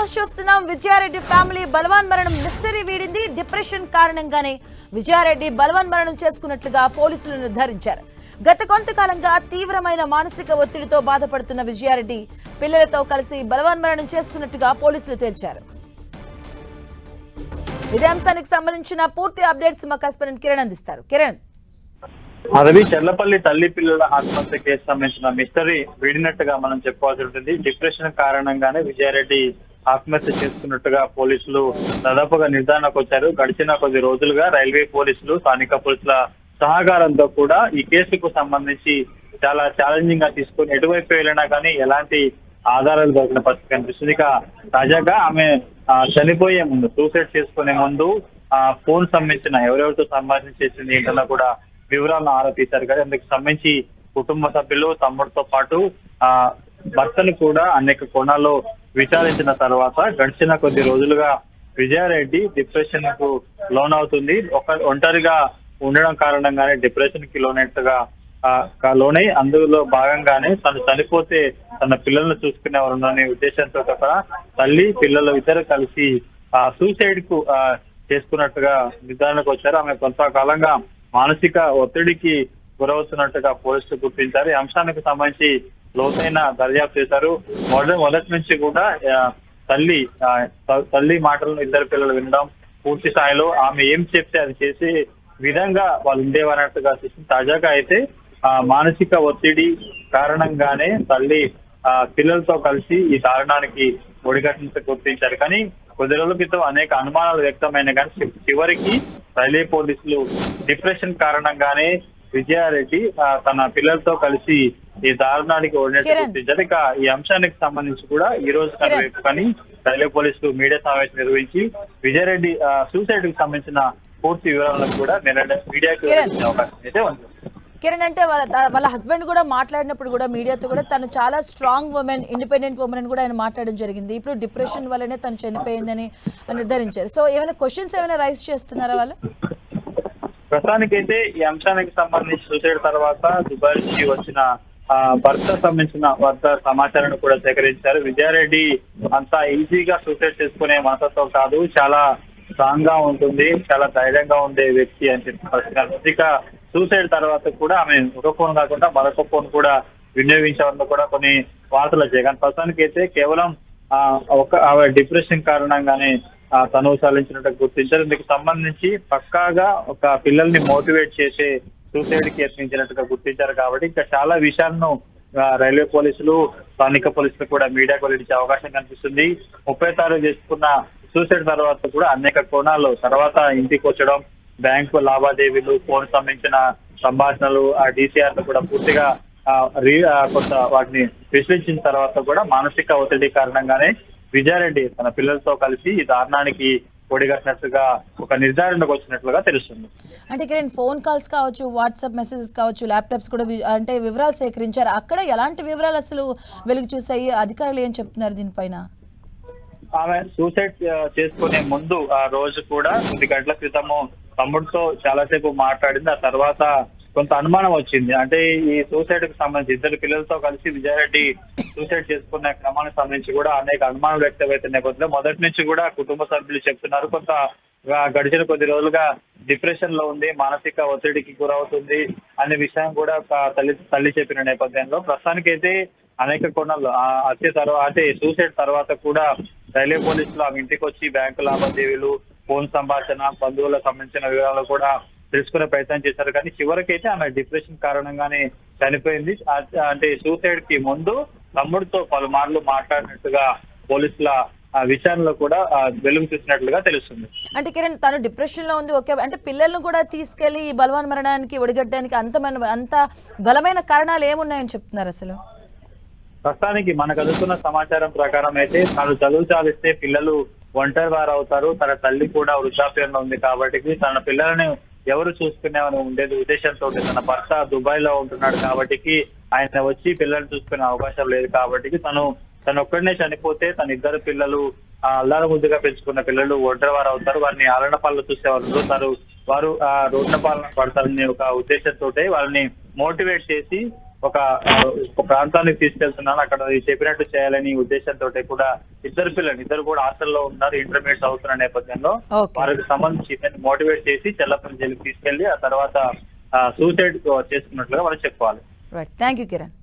News చూస్తున్నాం. Vijaya Reddy family బలవాన్ మరణం mystery వీడింది. Depression కారణంగానే విజయారెడ్డి బలవాన్ మరణం చేసుకున్నట్లుగా పోలీసులు నిర్ధారించారు. గత కొంతకాలంగా తీవ్రమైన మానసిక ఒత్తిడితో బాధపడుతున్న విజయారెడ్డి పిల్లలతో కలిసి బలవాన్ మరణం చేసుకున్నట్టుగా పోలీసులు తేల్చారు. ఇదే అంశానికి సంబంధించిన పూర్తి అప్డేట్స్ మా కరెస్పాండెంట్ కిరణ్ అందిస్తారు. కిరణ్, అరవి చెర్లపల్లి తల్లి పిల్లల ఆత్మహత్య కేసు సంబంధించిన మిస్టరీ వీడినట్టుగా మనం చెప్పుకోవాల్సి ఉంటుంది. డిప్రెషన్ కారణంగానే విజయారెడ్డి ఆత్మహత్య చేసుకున్నట్టుగా పోలీసులు దాదాపుగా నిర్ధారణకు వచ్చారు. గడిచిన కొద్ది రోజులుగా రైల్వే పోలీసులు, స్థానిక పోలీసుల సహకారంతో కూడా ఈ కేసుకు సంబంధించి చాలా ఛాలెంజింగ్ గా తీసుకుని ఎటువైపు వెళ్ళినా కానీ ఎలాంటి ఆధారాలు దొరికిన పరిస్థితి కనిపిస్తుంది. ఇక తాజాగా ఆమె చనిపోయే ముందు, సూసైడ్ చేసుకునే ముందు ఫోన్ సంబంధించిన ఎవరెవరితో సంభాషణ చేసింది ఏంటన్నా కూడా వివరాలను ఆరా తీశారు. కానీ అందుకు సంబంధించి కుటుంబ సభ్యులు, తమ్ముడితో పాటు భర్తను కూడా అనేక కోణాల్లో విచారించిన తర్వాత గడిచిన కొద్ది రోజులుగా విజయారెడ్డి డిప్రెషన్ కు లోనవుతుంది. ఒంటరిగా ఉండడం కారణంగానే డిప్రెషన్ కి లోనై అందులో భాగంగానే తను చనిపోతే తన పిల్లలను చూసుకునేవారున్న ఉద్దేశంతో కూడా తల్లి, పిల్లలు ఇద్దరు కలిసి సూసైడ్ కు చేసుకున్నట్టుగా నిర్ధారణకు వచ్చారు. ఆమె కొంతకాలంగా మానసిక ఒత్తిడికి గురవుతున్నట్టుగా పోలీసులు గుర్తించారు. ఈ అంశానికి సంబంధించి లోతైన దర్యాప్తు చేశారు. మొదటి నుంచి కూడా తల్లి మాటలను ఇద్దరు పిల్లలు వినడం, పూర్తి స్థాయిలో ఆమె ఏం చెప్తే అది చేసే విధంగా వాళ్ళు ఉండేవారన్నట్టుగా చూసింది. తాజాగా అయితే మానసిక ఒత్తిడి కారణంగానే తల్లి పిల్లలతో కలిసి ఈ దారుణానికి ఒడిగట్టినట్టు గుర్తించారు. కానీ కొద్ది రోజుల క్రితం అనేక అనుమానాలు వ్యక్తమైన కానీ చివరికి రైల్వే పోలీసులు డిప్రెషన్ కారణంగానే విజయారెడ్డి తన పిల్లలతో కలిసి ఈ దారుణానికి ఓడినట్టు గుర్తించారు. ఇక ఈ అంశానికి సంబంధించి కూడా ఈ రోజు కానీ రైల్వే పోలీసులు మీడియా సమావేశం నిర్వహించి విజయారెడ్డి సూసైడ్ కి సంబంధించిన పూర్తి వివరాలను కూడా మీడియాకి అవకాశం అయితే ఉంది. కిరణ్, అంటే వాళ్ళ హస్బెండ్ కూడా మాట్లాడినప్పుడు కూడా మీడియాతో కూడా తను చాలా స్ట్రాంగ్ ఉమెన్, ఇండిపెండెంట్ ఉమెన్ అని కూడా ఆయన మాట్లాడడం జరిగింది. ఇప్పుడు డిప్రెషన్ వల్లనే తను చనిపోయిందని నిర్ధారించారు. సో ఏమైనా క్వశ్చన్స్ ఏమైనా రైజ్ చేస్తున్నారా వాళ్ళు? ప్రస్తుతానికైతే ఈ అంశానికి సంబంధించి సూసైడ్ తర్వాత దుబాయ్ నుంచి వచ్చిన భర్త సంబంధించిన సమాచారాన్ని కూడా సేకరించారు. విజయారెడ్డి అంతా ఈజీగా సూసైడ్ చేసుకునే మనస్తత్వం కాదు, చాలా స్ట్రాంగ్ గా ఉంటుంది, చాలా ధైర్యంగా ఉండే వ్యక్తి అని చెప్పి ఇక సూసైడ్ తర్వాత కూడా ఆమె ఒక ఫోన్ కాకుండా మరొక ఫోన్ కూడా వినియోగించడంలో కూడా కొన్ని వార్తలు వచ్చాయి. కానీ ప్రస్తుతానికి అయితే కేవలం ఆమె డిప్రెషన్ కారణంగానే తను సాధించినట్టు గుర్తించారు. ఇందుకు సంబంధించి పక్కాగా ఒక పిల్లల్ని మోటివేట్ చేసే సూసైడ్ కి యత్నించినట్టుగా గుర్తించారు. కాబట్టి ఇంకా చాలా విషయాలను రైల్వే పోలీసులు, స్థానిక పోలీసులు కూడా మీడియాకు వెల్లడించే అవకాశం కనిపిస్తుంది. 30 తారీఖు చేసుకున్న సూసైడ్ తర్వాత కూడా అనేక కోణాల్లో తర్వాత ఇంటికి వచ్చడం, బ్యాంకు లావాదేవీలు, ఫోన్ సంబంధించిన సంభాషణలు, DCR కూడా పూర్తిగా కొంత వాటిని విశ్లేషించిన తర్వాత కూడా మానసిక ఒత్తిడి కారణంగానే విజయారెడ్డి తన పిల్లలతో కలిసి ఈ దారుణానికి ఒడిగట్టినట్టుగా ఒక నిర్ధారణకు వచ్చినట్లుగా తెలుస్తుంది. అంటే కిరణ్, ఫోన్ కాల్స్ కావచ్చు, వాట్సాప్ మెసేజెస్ కావచ్చు, ల్యాప్టాప్స్ కూడా అంటే వివరాలు సేకరించారు. అక్కడ ఎలాంటి వివరాలు అసలు వెలుగు చూసాయి? అధికారులు ఏం చెప్తున్నారు దీనిపైన? ఆమె సూసైడ్ చేసుకునే ముందు ఆ రోజు కూడా 10 గంటల క్రితము తమ్ముడితో చాలాసేపు మాట్లాడింది. ఆ తర్వాత కొంత అనుమానం వచ్చింది. అంటే ఈ సూసైడ్ కి సంబంధించి ఇద్దరు పిల్లలతో కలిసి విజయారెడ్డి సూసైడ్ చేసుకున్న క్రమానికి సంబంధించి కూడా అనేక అనుమానాలు వ్యక్తమైతే నేపథ్యంలో మొదటి నుంచి కూడా కుటుంబ సభ్యులు చెప్తున్నారు, కొంత గడిచిన కొద్ది రోజులుగా డిప్రెషన్ లో ఉంది, మానసిక ఒత్తిడికి గురవుతుంది అనే విషయం కూడా తల్లి చెప్పిన నేపథ్యంలో ప్రస్తుతానికైతే అనేక కోణాల్లో హత్య తర్వాత అంటే సూసైడ్ తర్వాత కూడా రైల్వే పోలీసులు ఆమె ఇంటికి వచ్చి బ్యాంకు లావాదేవీలు, ఫోన్ సంభాషణ, బంధువులకు సంబంధించిన వివరాలు కూడా తెలుసుకునే ప్రయత్నం చేశారు. కానీ చివరికైతే ఆమె డిప్రెషన్ కారణంగానే చనిపోయింది. అంటే సూసైడ్ కి ముందు తమ్ముడితో పలుమార్లు మాట్లాడినట్టుగా పోలీసుల విచారణలో కూడా వెలుగు చూసినట్లుగా తెలుస్తుంది. అంటే కిరణ్, తను డిప్రెషన్ లో ఉంది, ఓకే, అంటే పిల్లలను కూడా తీసుకెళ్లి ఈ బలవాన్ మరణానికి ఒడిగట్టడానికి అంత బలమైన కారణాలు ఏమున్నాయని చెప్తున్నారు అసలు? ప్రస్తుతానికి మనకు అందుతున్న సమాచారం ప్రకారం అయితే తను చదువు సాధిస్తే పిల్లలు ఒంటరి వారు అవుతారు, తన తల్లి కూడా వృద్ధాప్యంలో ఉంది కాబట్టి తన పిల్లలను ఎవరు చూసుకునేవని ఉండేది ఉద్దేశంతో తన భర్త దుబాయ్ లో ఉంటున్నాడు కాబట్టి ఆయన వచ్చి పిల్లల్ని చూసుకునే అవకాశం లేదు కాబట్టి తను ఒక్కడనే చనిపోతే తన ఇద్దరు పిల్లలు అల్లార ముద్దుగా పెంచుకున్న పిల్లలు ఒంటరి వారు అవుతారు, వారిని ఆలన పాలన చూసేవారు వారు రోడ్ల పాలన పడతారని ఒక ఉద్దేశంతో వాళ్ళని మోటివేట్ చేసి ఒక ప్రాంతానికి తీసుకెళ్తున్నాను, అక్కడ చెప్పినట్టు చేయాలని ఉద్దేశంతో కూడా ఇద్దరు కూడా హాస్టల్లో ఉన్నారు, ఇంటర్మీడియట్ అవుతున్న నేపథ్యంలో వారికి సంబంధించి ఇతన్ని మోటివేట్ చేసి చెల్లపల్లి జైలుకి తీసుకెళ్లి ఆ తర్వాత సూసైడ్ చేసుకున్నట్లుగా మనం చెప్పుకోవాలి. Right, thank you Kiran.